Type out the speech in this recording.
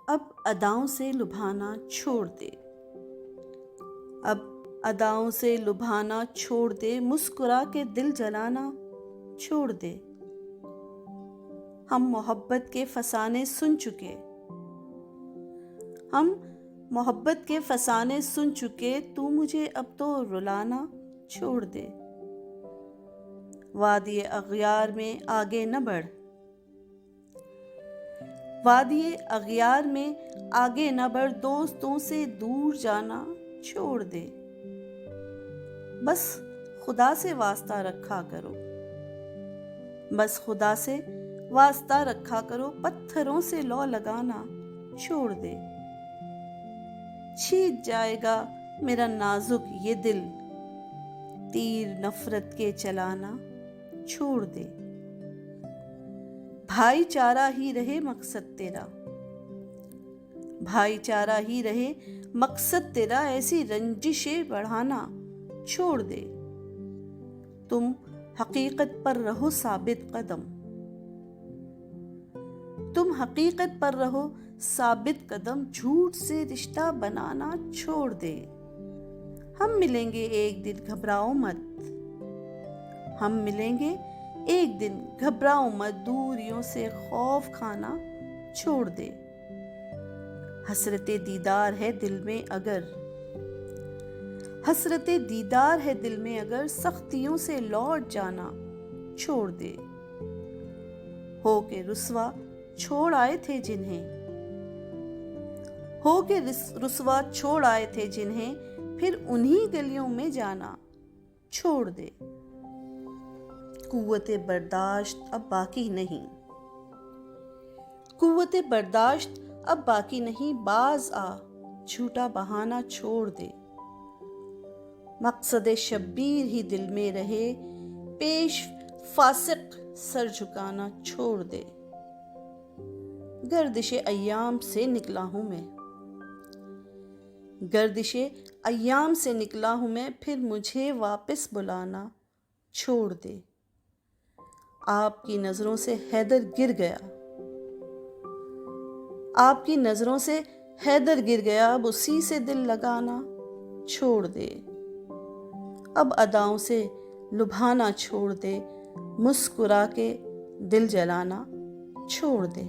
اب اداؤں سے لبھانا چھوڑ دے، اب اداؤں سے لبھانا چھوڑ دے، مسکرا کے دل جلانا چھوڑ دے۔ ہم محبت کے فسانے سن چکے، ہم محبت کے فسانے سن چکے، تو مجھے اب تو رلانا چھوڑ دے۔ وادی اغیار میں آگے نہ بڑھ، وادی اغیار میں آگے نہ بڑھ، دوستوں سے دور جانا چھوڑ دے۔ بس خدا سے واسطہ رکھا کرو، بس خدا سے واسطہ رکھا کرو، پتھروں سے لو لگانا چھوڑ دے۔ چھیٹ جائے گا میرا نازک یہ دل، تیر نفرت کے چلانا چھوڑ دے۔ بھائی چارہ ہی رہے مقصد تیرا، بھائی چارہ ہی رہے مقصد تیرا، ایسی رنجشیں بڑھانا چھوڑ دے۔ تم حقیقت پر رہو ثابت قدم، تم حقیقت پر رہو ثابت قدم، جھوٹ سے رشتہ بنانا چھوڑ دے۔ ہم ملیں گے ایک دن گھبراؤ مت، ہم ملیں گے ایک دن گھبراؤ مت، دوریوں سے خوف کھانا چھوڑ دے۔ حسرت دیدار ہے دل میں اگر، حسرت دیدار ہے دل میں اگر، سختیوں سے لوٹ جانا چھوڑ دے۔ ہو کے رسوا چھوڑ آئے تھے جنہیں، ہو کے رسوا چھوڑ آئے تھے جنہیں، پھر انہی گلیوں میں جانا چھوڑ دے۔ قوت برداشت اب باقی نہیں، قوت برداشت اب باقی نہیں، باز آ جھوٹا بہانا چھوڑ دے۔ مقصد شبیر ہی دل میں رہے، پیش فاسق سر جھکانا چھوڑ دے۔ گردش ایام سے نکلا ہوں میں، گردش ایام سے نکلا ہوں میں، پھر مجھے واپس بلانا چھوڑ دے۔ آپ کی نظروں سے حیدر گر گیا، آپ کی نظروں سے حیدر گر گیا، اب اسی سے دل لگانا چھوڑ دے۔ اب اداؤں سے لبھانا چھوڑ دے، مسکرا کے دل جلانا چھوڑ دے۔